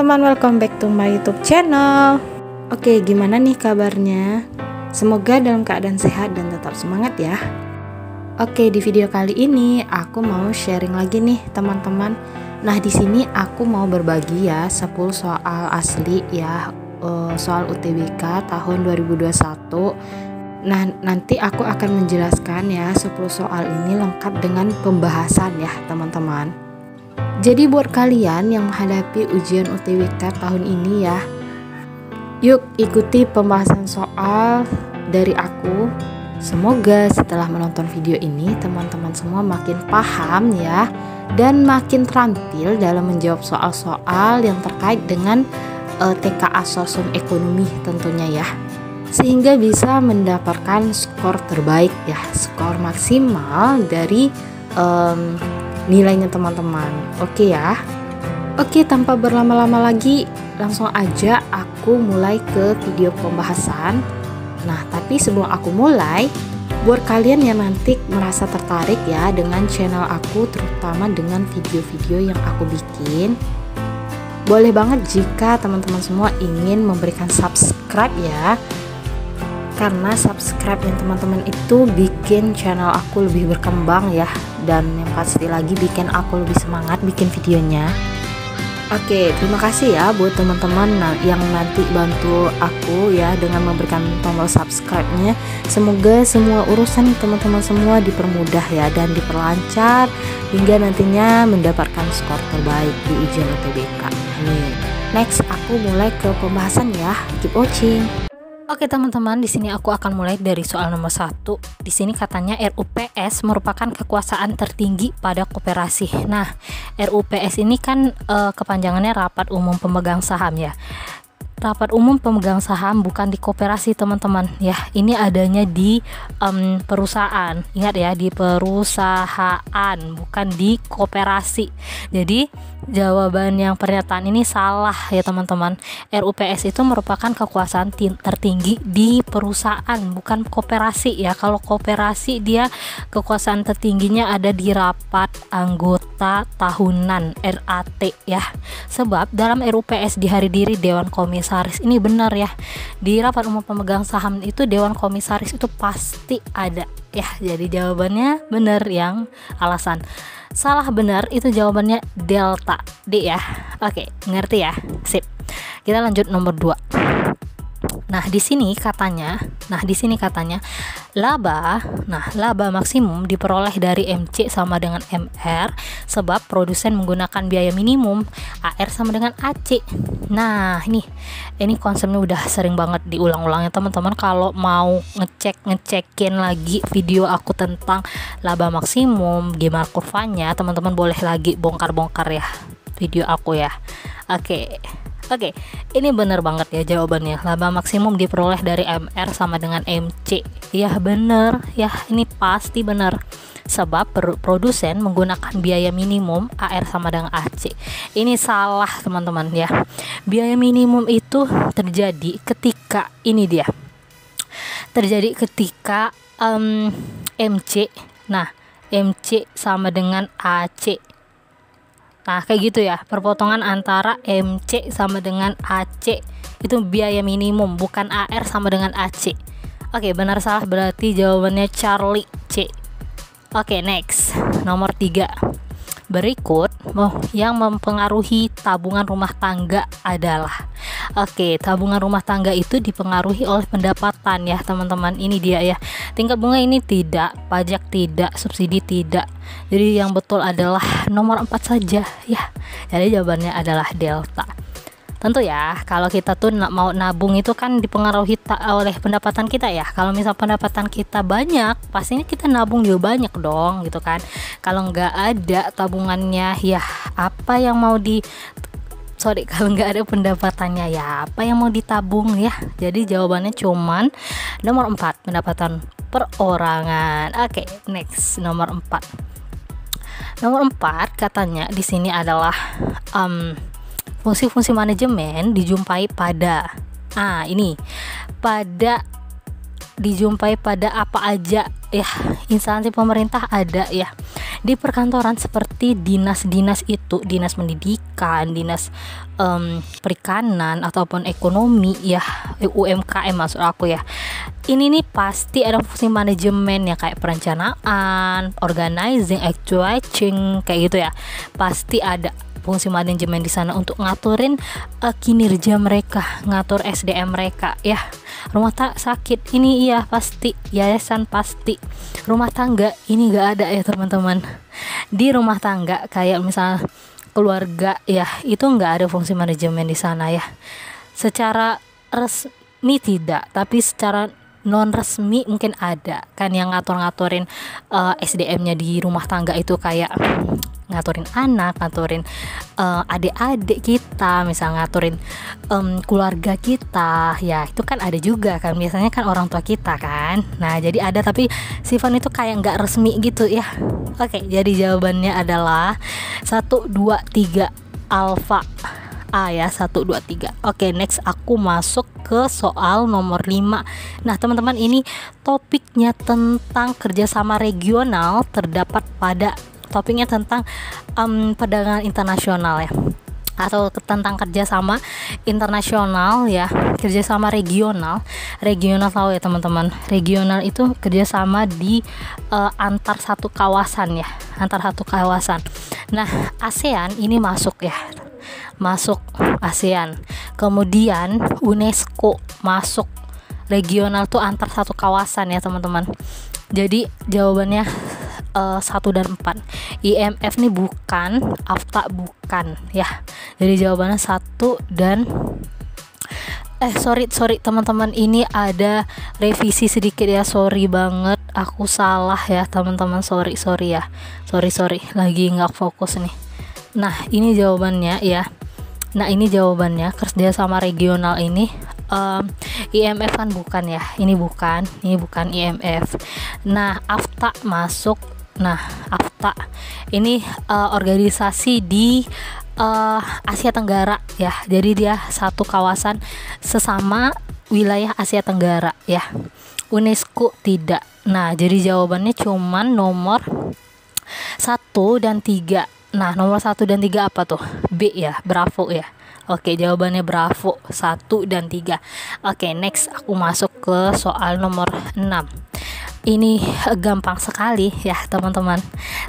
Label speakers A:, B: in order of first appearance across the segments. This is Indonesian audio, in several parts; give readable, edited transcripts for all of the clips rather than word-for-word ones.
A: teman-teman, welcome back to my YouTube channel. Oke, gimana nih kabarnya? Semoga dalam keadaan sehat dan tetap semangat ya. Oke, di video kali ini aku mau sharing lagi nih teman-teman. Nah, di sini aku mau berbagi ya 10 soal asli ya, soal UTBK tahun 2021. Nah, nanti aku akan menjelaskan ya 10 soal ini lengkap dengan pembahasan ya teman-teman. Jadi buat kalian yang menghadapi ujian UTBK tahun ini ya, yuk ikuti pembahasan soal dari aku. Semoga setelah menonton video ini teman-teman semua makin paham ya, dan makin terampil dalam menjawab soal-soal yang terkait dengan TKA Sosum Ekonomi tentunya ya, sehingga bisa mendapatkan skor terbaik ya, skor maksimal dari nilainya teman-teman. Oke ya. Oke, tanpa berlama-lama lagi langsung aja aku mulai ke video pembahasan. Nah, tapi sebelum aku mulai, buat kalian yang nanti merasa tertarik ya dengan channel aku, terutama dengan video-video yang aku bikin, boleh banget jika teman-teman semua ingin memberikan subscribe ya, karena subscribe yang teman-teman itu bikin channel aku lebih berkembang ya, dan yang pasti lagi bikin aku lebih semangat bikin videonya. Oke, terima kasih ya buat teman-teman yang nanti bantu aku ya dengan memberikan tombol subscribe-nya. Semoga semua urusan teman-teman semua dipermudah ya dan diperlancar hingga nantinya mendapatkan skor terbaik di ujian UTBK. Amin. Next, aku mulai ke pembahasan ya. Keep watching. Oke teman-teman, di sini aku akan mulai dari soal nomor 1. Di sini katanya RUPS merupakan kekuasaan tertinggi pada koperasi. Nah, RUPS ini kan kepanjangannya Rapat Umum Pemegang Saham ya. Rapat Umum Pemegang Saham bukan di koperasi teman-teman ya. Ini adanya di perusahaan. Ingat ya, di perusahaan, bukan di koperasi. Jadi jawaban yang pernyataan ini salah ya teman-teman. RUPS itu merupakan kekuasaan tertinggi di perusahaan, bukan koperasi ya. Kalau koperasi dia kekuasaan tertingginya ada di rapat anggota tahunan RAT ya. Sebab dalam RUPS dihadiri Dewan Komisaris. Ini benar ya. Di rapat umum pemegang saham itu Dewan Komisaris itu pasti ada ya. Jadi jawabannya benar yang alasan. Salah benar itu jawabannya delta D ya. Oke, ngerti ya? Sip. Kita lanjut nomor 2. Nah, di sini katanya laba maksimum diperoleh dari MC sama dengan MR sebab produsen menggunakan biaya minimum, AR sama dengan AC. Nah, ini konsepnya udah sering banget diulang-ulang ya teman-teman. Kalau mau ngecekin lagi video aku tentang laba maksimum, gimana kurvanya, teman-teman boleh lagi bongkar-bongkar ya video aku ya. Oke, ini bener banget ya jawabannya. Laba maksimum diperoleh dari MR sama dengan MC. Ya bener, ya ini pasti bener. Sebab produsen menggunakan biaya minimum, AR sama dengan AC. Ini salah teman-teman ya. Biaya minimum itu terjadi ketika MC. Nah, MC sama dengan AC. Nah, kayak gitu ya, perpotongan antara MC sama dengan AC itu biaya minimum, bukan AR sama dengan AC. Oke, benar salah berarti jawabannya Charlie C. Oke, next. Nomor 3. Berikut yang mempengaruhi tabungan rumah tangga adalah. Oke, tabungan rumah tangga itu dipengaruhi oleh pendapatan ya teman-teman. Ini dia ya. Tingkat bunga ini tidak, pajak tidak, subsidi tidak. Jadi yang betul adalah nomor 4 saja ya. Jadi jawabannya adalah delta. Tentu ya, kalau kita tuh mau nabung itu kan dipengaruhi oleh pendapatan kita ya. Kalau misal pendapatan kita banyak, pastinya kita nabung juga banyak dong gitu kan. Kalau nggak ada tabungannya ya apa yang mau kalau nggak ada pendapatannya ya apa yang mau ditabung ya. Jadi jawabannya cuman nomor 4, pendapatan perorangan. Oke, next, nomor 4. Nomor 4 katanya di sini adalah fungsi-fungsi manajemen dijumpai pada dijumpai pada apa aja ya. Instansi pemerintah ada ya.
B: Di perkantoran seperti dinas-dinas itu, dinas pendidikan, dinas perikanan ataupun ekonomi ya, UMKM maksud aku ya. Ini nih pasti ada fungsi manajemen ya, kayak perencanaan, organizing, actuating kayak gitu ya. Pasti ada fungsi manajemen di sana untuk ngaturin kinerja mereka, ngatur SDM mereka ya. Rumah sakit ini iya pasti, yayasan pasti. Rumah tangga ini gak ada ya teman-teman. Di rumah tangga kayak misal keluarga ya, itu nggak ada fungsi manajemen di sana ya. Secara resmi tidak, tapi secara non resmi mungkin ada kan yang ngatur-ngaturin SDM-nya di rumah tangga itu, kayak ngaturin anak, ngaturin adik-adik kita, misal ngaturin keluarga kita ya, itu kan ada juga kan, biasanya kan orang tua kita kan. Nah jadi ada, tapi sifat itu kayak nggak resmi gitu ya. Oke, jadi jawabannya adalah 1, 2, 3 alfa A ya, 1, 2, 3. Oke, next aku masuk ke soal nomor 5. Nah teman-teman, ini topiknya tentang kerjasama regional, terdapat pada topiknya tentang perdagangan internasional ya, atau tentang kerjasama internasional ya, kerjasama regional. Regional tahu ya teman-teman, regional itu kerjasama di antar satu kawasan ya, antar satu kawasan. Nah ASEAN ini masuk ya, masuk ASEAN. Kemudian UNESCO masuk. Regional tuh antar satu kawasan ya teman-teman. Jadi jawabannya 1 dan 4. IMF nih bukan, AFTA bukan ya. Jadi jawabannya 1 dan sorry teman-teman, ini ada revisi sedikit ya, sorry banget, aku salah ya teman-teman, sorry ya, sorry lagi nggak fokus nih. Nah ini jawabannya ya. Nah ini jawabannya, kerjasama regional ini IMF kan bukan ya, ini bukan IMF. Nah AFTA masuk. Nah AFTA ini organisasi di Asia Tenggara ya, jadi dia satu kawasan sesama wilayah Asia Tenggara ya. UNESCO tidak. Nah jadi jawabannya cuman nomor 1 dan 3. Nah nomor 1 dan 3 apa tuh? B ya, Bravo ya. Oke, jawabannya Bravo 1 dan 3. Oke, next aku masuk ke soal nomor 6. Ini gampang sekali ya teman-teman.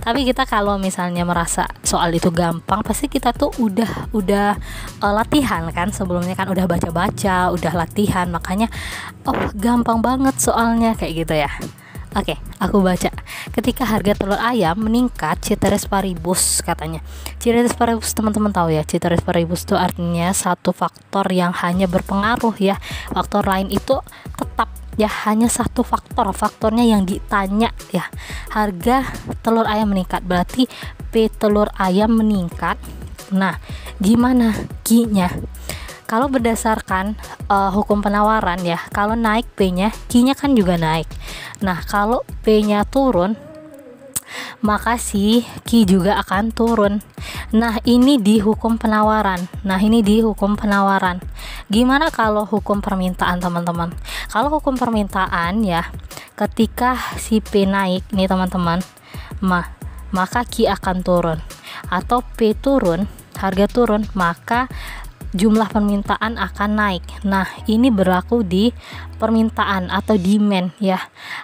B: Tapi kita kalau misalnya merasa soal itu gampang, pasti kita tuh udah latihan kan, sebelumnya kan udah baca-baca, udah latihan, makanya gampang banget soalnya kayak gitu ya. Oke, aku baca. Ketika harga telur ayam meningkat, ceteris paribus katanya. Ceteris paribus teman-teman tahu ya, ceteris paribus itu artinya satu faktor yang hanya berpengaruh ya. Faktor lain itu tetap ya, hanya satu faktornya yang ditanya ya. Harga telur ayam meningkat berarti P telur ayam meningkat. Nah, gimana Q-nya? Kalau berdasarkan hukum penawaran ya, kalau naik P-nya, Q-nya kan juga naik. Nah, kalau P-nya turun, maka si Q juga akan turun. Nah, ini di hukum penawaran. Gimana kalau hukum permintaan teman-teman? Kalau hukum permintaan ya, ketika si P naik nih teman-teman, maka Q akan turun. Atau P turun, harga turun, maka jumlah permintaan akan naik. Nah, ini berlaku di permintaan atau demand ya.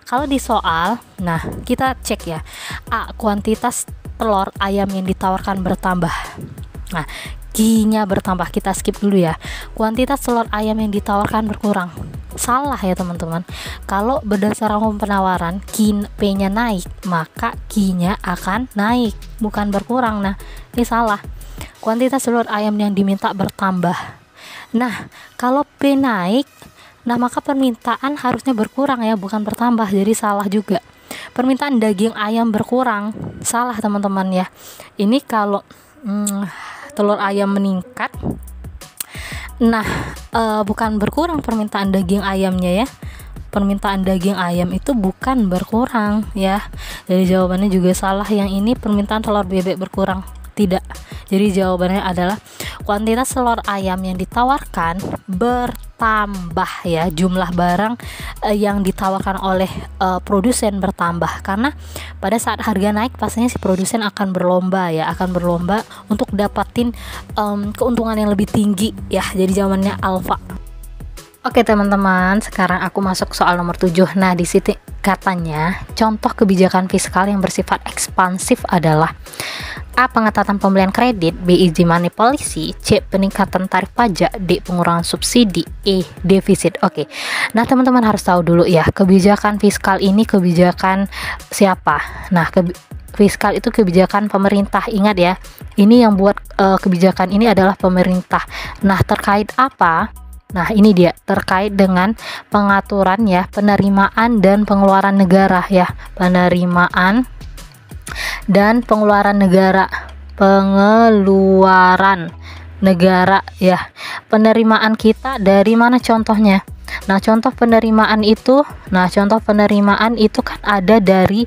B: Kalau di soal, nah kita cek ya. A, kuantitas telur ayam yang ditawarkan bertambah. Nah, Q-nya bertambah, kita skip dulu ya. Kuantitas telur ayam yang ditawarkan berkurang. Salah ya teman-teman. Kalau berdasarkan hukum penawaran, P-nya naik, maka Q-nya akan naik, bukan berkurang. Nah, ini salah. Kuantitas telur ayam yang diminta bertambah. Nah, kalau P naik, nah maka permintaan harusnya berkurang ya, bukan bertambah. Jadi salah juga. Permintaan daging ayam berkurang. Salah teman-teman ya. Ini kalau telur ayam meningkat, nah bukan berkurang permintaan daging ayamnya ya. Permintaan daging ayam itu bukan berkurang ya. Jadi jawabannya juga salah, yang ini permintaan telur bebek berkurang. Tidak. Jadi jawabannya adalah kuantitas telur ayam yang ditawarkan bertambah ya, jumlah barang yang ditawarkan oleh produsen bertambah, karena pada saat harga naik pastinya si produsen akan berlomba untuk dapatin keuntungan yang lebih tinggi ya. Jadi jawabannya alfa. Oke teman-teman, sekarang aku masuk soal nomor 7. Nah, di sini katanya contoh kebijakan fiskal yang bersifat ekspansif adalah A. Pengetatan pembelian kredit, B. Easy money policy, C. Peningkatan tarif pajak, D. Pengurangan subsidi, E. Defisit. Oke. Nah, teman-teman harus tahu dulu ya, kebijakan fiskal ini kebijakan siapa? Nah, fiskal itu kebijakan pemerintah. Ingat ya, ini yang buat kebijakan ini adalah pemerintah. Nah, terkait apa? Nah, ini dia, terkait dengan pengaturan ya, penerimaan dan pengeluaran negara ya. Penerimaan dan pengeluaran negara. Pengeluaran negara ya. Penerimaan kita dari mana contohnya? Nah, contoh penerimaan itu kan ada dari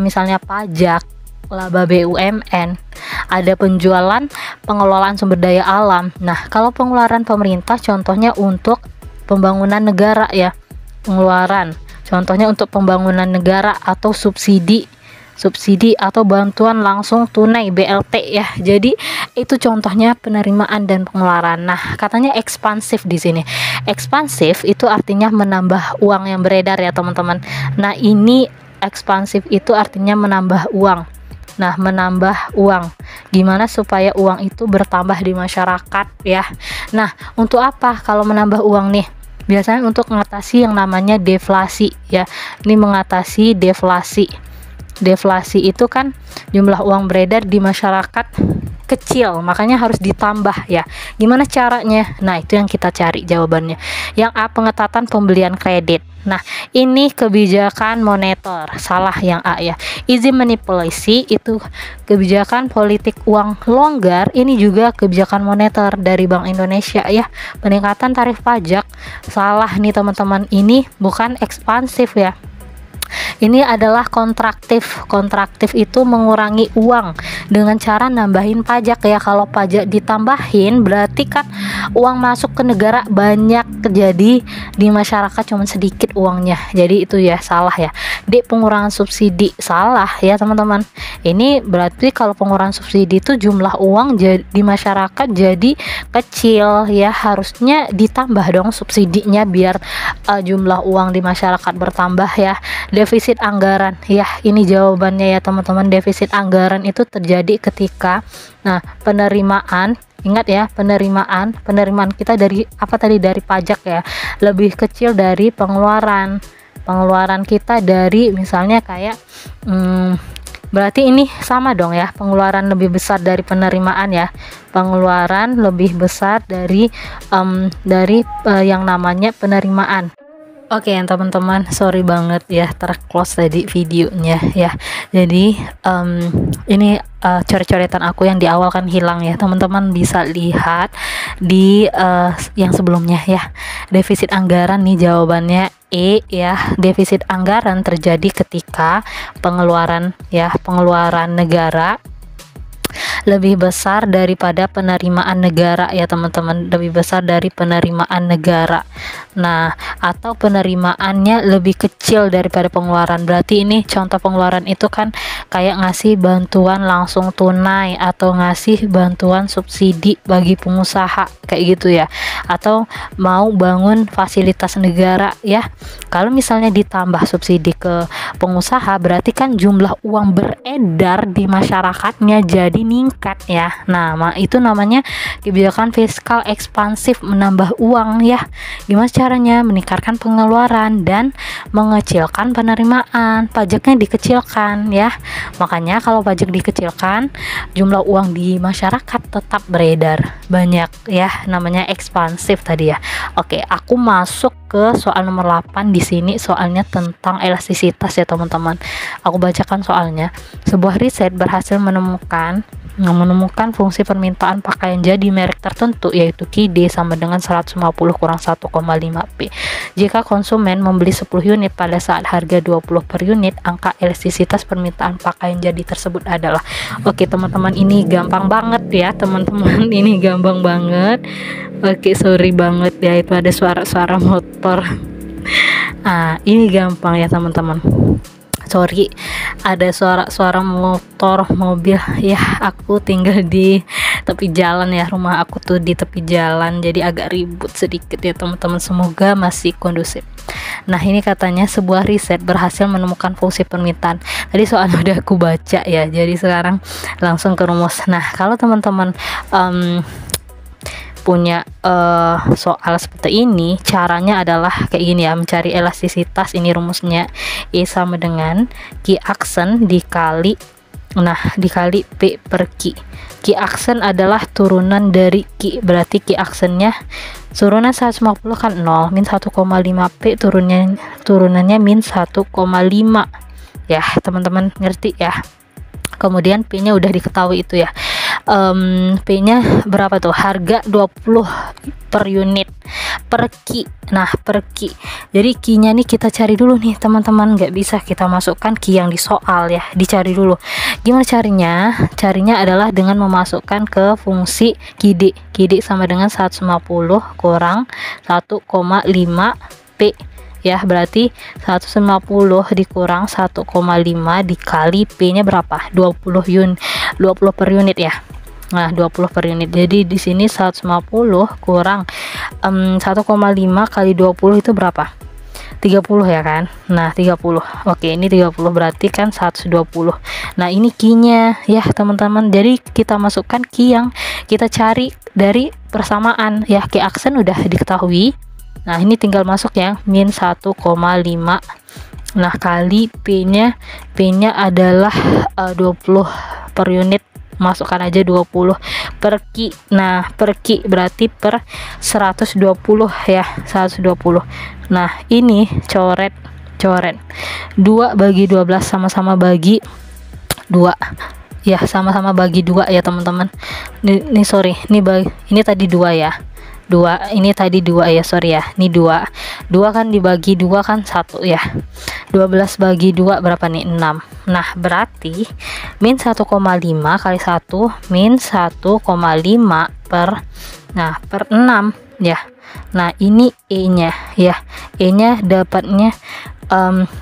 B: misalnya pajak, laba BUMN, ada penjualan, pengelolaan sumber daya alam. Nah, kalau pengeluaran pemerintah contohnya untuk pembangunan negara ya. Pengeluaran contohnya untuk pembangunan negara atau subsidi atau bantuan langsung tunai BLT ya. Jadi itu contohnya penerimaan dan pengeluaran. Nah, katanya ekspansif di sini. Ekspansif itu artinya menambah uang yang beredar ya, teman-teman. Nah, ini ekspansif itu artinya menambah uang. Nah, menambah uang. Gimana supaya uang itu bertambah di masyarakat ya. Nah, untuk apa kalau menambah uang nih? Biasanya untuk mengatasi yang namanya deflasi ya. Ini mengatasi deflasi. Deflasi itu kan jumlah uang beredar di masyarakat kecil, makanya harus ditambah ya. Gimana caranya? Nah, itu yang kita cari jawabannya. Yang A, pengetatan pembelian kredit. Nah, ini kebijakan moneter. Salah yang A ya. Easy money policy itu kebijakan politik uang longgar. Ini juga kebijakan moneter dari Bank Indonesia ya. Peningkatan tarif pajak. Salah nih teman-teman, ini bukan ekspansif ya. Ini adalah kontraktif. Kontraktif itu mengurangi uang dengan cara nambahin pajak ya. Kalau pajak ditambahin berarti kan uang masuk ke negara banyak, jadi di masyarakat cuma sedikit uangnya. Jadi itu ya salah ya. D, pengurangan subsidi. Salah ya teman-teman. Ini berarti kalau pengurangan subsidi itu jumlah uang di masyarakat jadi kecil ya. Harusnya ditambah dong subsidinya biar jumlah uang di masyarakat bertambah ya. Defisit anggaran ya, ini jawabannya ya teman-teman. Defisit anggaran itu terjadi ketika penerimaan, ingat ya, penerimaan kita dari apa tadi, dari pajak ya, lebih kecil dari pengeluaran kita dari misalnya kayak berarti ini sama dong ya, pengeluaran lebih besar dari penerimaan ya, pengeluaran lebih besar dari yang namanya penerimaan. Oke teman-teman, sorry banget ya terclose tadi videonya ya. Jadi ini coret-coretan aku yang di awal kan hilang ya, teman-teman bisa lihat di yang sebelumnya ya. Defisit anggaran nih jawabannya E ya. Defisit anggaran terjadi ketika pengeluaran negara lebih besar daripada penerimaan negara ya teman-teman, lebih besar dari penerimaan negara. Nah, atau penerimaannya lebih kecil daripada pengeluaran. Berarti ini contoh pengeluaran itu kan kayak ngasih bantuan langsung tunai atau ngasih bantuan subsidi bagi pengusaha kayak gitu ya, atau mau bangun fasilitas negara ya. Kalau misalnya ditambah subsidi ke pengusaha berarti kan jumlah uang beredar di masyarakatnya jadi meningkat ya. Nah, itu namanya kebijakan fiskal ekspansif, menambah uang ya. Gimana caranya? Meningkatkan pengeluaran dan mengecilkan penerimaan. Pajaknya dikecilkan ya. Makanya kalau pajak dikecilkan, jumlah uang di masyarakat tetap beredar banyak ya. Namanya ekspansif tadi ya. Oke, aku masuk ke soal nomor 8 di sini. Soalnya tentang elastisitas ya teman-teman. Aku bacakan soalnya. Sebuah riset berhasil menemukan Nah, menemukan fungsi permintaan pakaian jadi merek tertentu, yaitu KD sama dengan 150 kurang 1,5P. Jika konsumen membeli 10 unit pada saat harga 20 per unit, angka elastisitas permintaan pakaian jadi tersebut adalah. Oke teman-teman, ini gampang banget ya teman-teman. Ini gampang banget. Oke, sorry banget ya, itu ada suara-suara motor. Ini gampang ya teman-teman. Sorry, ada suara-suara motor, mobil. Ya, aku tinggal di tepi jalan ya, rumah aku tuh di tepi jalan, jadi agak ribut sedikit ya teman-teman. Semoga masih kondusif. Nah, ini katanya sebuah riset berhasil menemukan fungsi permintaan. Tadi soalnya udah aku baca ya, jadi sekarang langsung ke rumus. Nah, kalau teman-teman punya soal seperti ini, caranya adalah kayak gini ya, mencari elastisitas. Ini rumusnya, E sama dengan Q aksen dikali P per Q. Q aksen adalah turunan dari Q, berarti Q aksennya turunan 150 kan 0, min 1,5P turunannya min 1,5 ya teman-teman, ngerti ya. Kemudian P nya udah diketahui itu ya. P nya berapa tuh, harga 20 per unit per Q. Nah, per Q, jadi Q nya nih kita cari dulu nih teman-teman, nggak bisa kita masukkan Q yang di soal ya, dicari dulu. Gimana carinya adalah dengan memasukkan ke fungsi KD. KD sama dengan 150 kurang 1,5P ya, berarti 150 dikurang 1,5 dikali P nya berapa, 20 per unit ya. Nah, 20 per unit. Jadi di sini 150 kurang 1,5 kali 20 itu berapa? 30 ya kan. Nah, 30. Oke, ini 30 berarti kan 120. Nah, ini Q-nya ya, teman-teman. Jadi kita masukkan Q yang kita cari dari persamaan ya. Q aksen udah diketahui. Nah, ini tinggal masuk yang min 1,5. Nah, kali P-nya adalah 20 per unit. Masukkan aja 20 per Q. Nah, per Q berarti per 120 ya, 120. Nah, ini coret 2 bagi 12 sama-sama bagi 2 ya, sama-sama bagi 2 ya teman-teman. Ini sorry, ini tadi 2 ya, 2, ini tadi 2 ya, sorry ya, ini 2 kan dibagi 2 kan 1 ya, 12 bagi 2 berapa nih, 6. Nah, berarti min 1,5 kali 1 min 1,5 per 6 ya. Nah, ini E nya ya, E nya dapatnya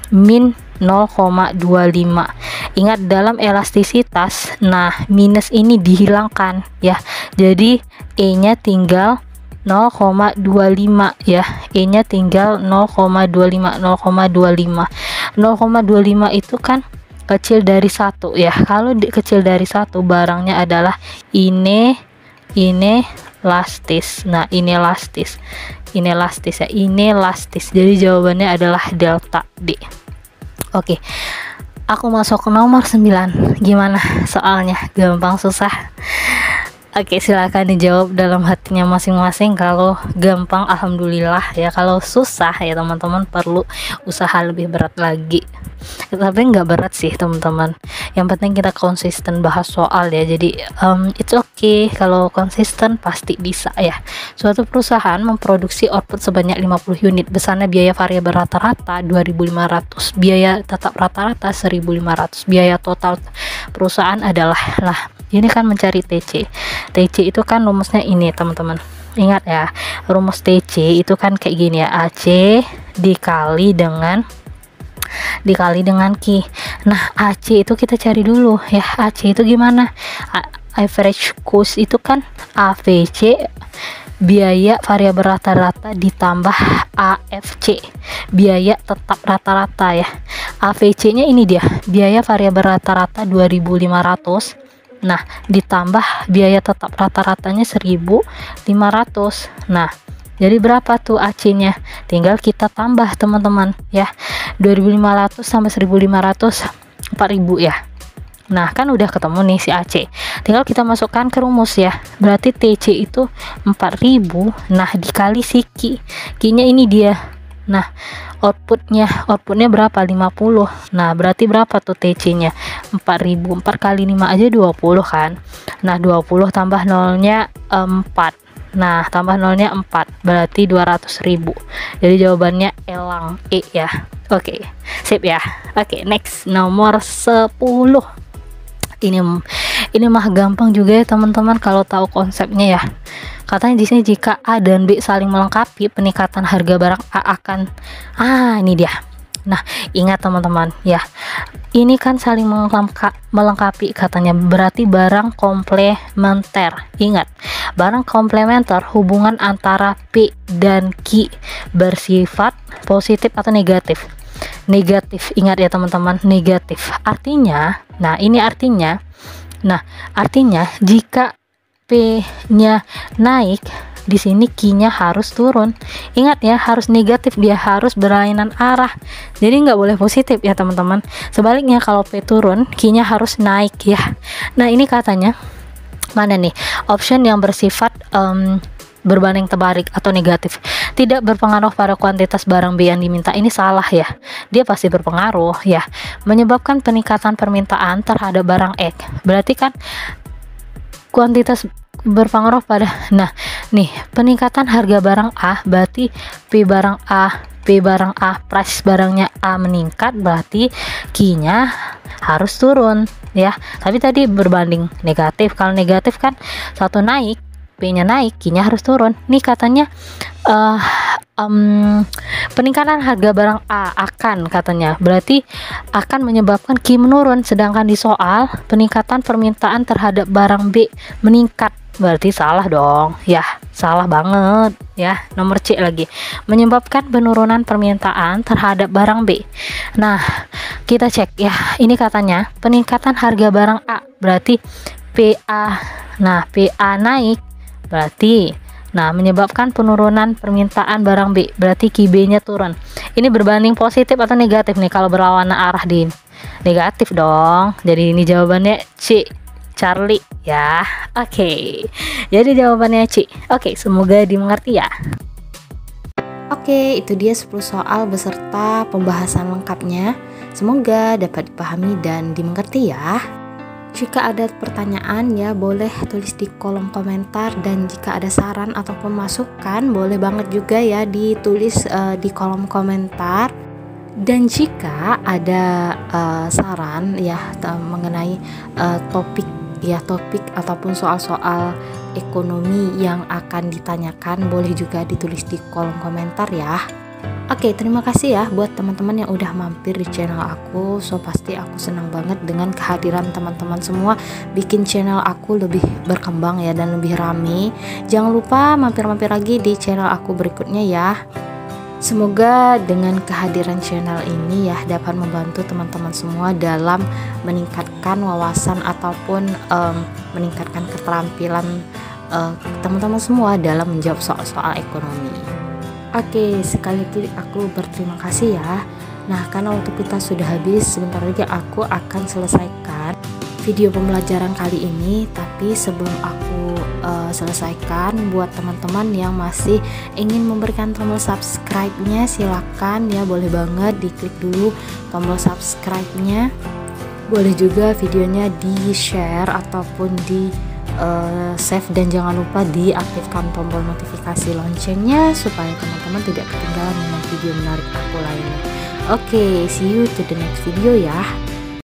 B: min 0,25. Ingat dalam elastisitas, nah minus ini dihilangkan ya, jadi E nya tinggal 0,25 ya, E nya tinggal 0,25 itu kan kecil dari 1 ya. Kalau kecil dari 1, barangnya adalah inelastis. Nah, inelastis ya, inelastis. Jadi jawabannya adalah delta D. Oke, aku masuk ke nomor 9. Gimana soalnya, gampang susah? Oke, silakan dijawab dalam hatinya masing-masing. Kalau gampang alhamdulillah ya, kalau susah ya teman-teman perlu usaha lebih berat lagi. Tapi nggak berat sih teman-teman, yang penting kita konsisten bahas soal ya. Jadi it's okay, kalau konsisten pasti bisa ya. Suatu perusahaan memproduksi output sebanyak 50 unit, besarnya biaya variabel rata-rata 2.500, biaya tetap rata-rata 1.500, biaya total perusahaan adalah, ini kan mencari TC itu kan rumusnya ini teman-teman. Ingat ya, rumus TC itu kan kayak gini ya, AC dikali dengan Q. Nah, AC itu kita cari dulu ya. AC itu gimana? Average cost itu kan AVC, biaya variabel rata-rata ditambah AFC, biaya tetap rata-rata ya. AVC nya ini dia, biaya variabel rata-rata 2.500. Nah, ditambah biaya tetap rata-ratanya 1.500. Nah, jadi berapa tuh AC-nya? Tinggal kita tambah teman-teman ya. 2.500 sama 1.500, 4.000 ya. Nah, kan udah ketemu nih si AC. Tinggal kita masukkan ke rumus ya. Berarti TC itu 4.000. Nah, dikali si Q. Q-nya ini dia Nah, outputnya berapa? 50. Nah, berarti berapa tuh TC-nya? 4000. 4 kali 5 aja 20 kan. Nah, 20 tambah nolnya 4. Nah, tambah nolnya 4, berarti 200.000. Jadi jawabannya elang, E ya. Oke, sip ya. Oke, next, nomor 10. Ini mah gampang juga ya teman-teman kalau tahu konsepnya ya. Katanya di sini jika A dan B saling melengkapi, peningkatan harga barang A akan ini dia. Nah, ingat teman-teman ya. Ini kan saling melengkapi katanya, berarti barang komplementer. Ingat, barang komplementer hubungan antara P dan Q bersifat positif atau negatif. Negatif, ingat ya teman-teman, negatif. Artinya, artinya jika P-nya naik, di sini Q-nya harus turun. Ingat ya, harus negatif, dia harus berlainan arah. Jadi nggak boleh positif ya teman-teman. Sebaliknya kalau P turun, Q-nya harus naik ya. Nah, ini katanya mana nih? Option yang bersifat berbanding terbalik atau negatif, tidak berpengaruh pada kuantitas barang B yang diminta. Ini salah ya, dia pasti berpengaruh ya, menyebabkan peningkatan permintaan terhadap barang X. Berarti kan kuantitas berpengaruh pada, nah nih, peningkatan harga barang A berarti P barang A, price barangnya A meningkat, berarti Q-nya harus turun ya. Tapi tadi berbanding negatif, kalau negatif kan satu naik, P-nya naik, Q-nya harus turun. Nih katanya peningkatan harga barang A akan, katanya berarti akan menyebabkan Q menurun, sedangkan di soal peningkatan permintaan terhadap barang B meningkat, berarti salah dong ya, salah banget ya. Nomor C lagi, menyebabkan penurunan permintaan terhadap barang B. Nah, kita cek ya, ini katanya peningkatan harga barang A berarti PA, nah PA naik berarti, nah menyebabkan penurunan permintaan barang B berarti QB-nya turun. Ini berbanding positif atau negatif nih? Kalau berlawanan arah di negatif dong. Jadi ini jawabannya C, Charlie ya. Oke, jadi jawabannya C. Oke, semoga dimengerti ya.
A: Oke, itu dia 10 soal beserta pembahasan lengkapnya. Semoga dapat dipahami dan dimengerti ya. Jika ada pertanyaan ya boleh tulis di kolom komentar, dan jika ada saran ataupun masukan boleh banget juga ya ditulis di kolom komentar. Dan jika ada saran ya mengenai topik ataupun soal-soal ekonomi yang akan ditanyakan, boleh juga ditulis di kolom komentar ya. Oke, terima kasih ya buat teman-teman yang udah mampir di channel aku. So pasti aku senang banget dengan kehadiran teman-teman semua, bikin channel aku lebih berkembang ya dan lebih rame. Jangan lupa mampir-mampir lagi di channel aku berikutnya ya. Semoga dengan kehadiran channel ini ya dapat membantu teman-teman semua dalam meningkatkan wawasan ataupun meningkatkan keterampilan teman-teman semua dalam menjawab soal-soal ekonomi. Oke, sekali lagi aku berterima kasih ya. Nah, karena waktu kita sudah habis, sebentar lagi aku akan selesaikan video pembelajaran kali ini. Tapi sebelum aku selesaikan, buat teman-teman yang masih ingin memberikan tombol subscribe-nya, silakan ya, boleh banget diklik dulu tombol subscribe-nya. Boleh juga videonya di-share ataupun di save, dan jangan lupa diaktifkan tombol notifikasi loncengnya supaya teman-teman tidak ketinggalan dengan video menarik aku lainnya. Oke, see you to the next video ya.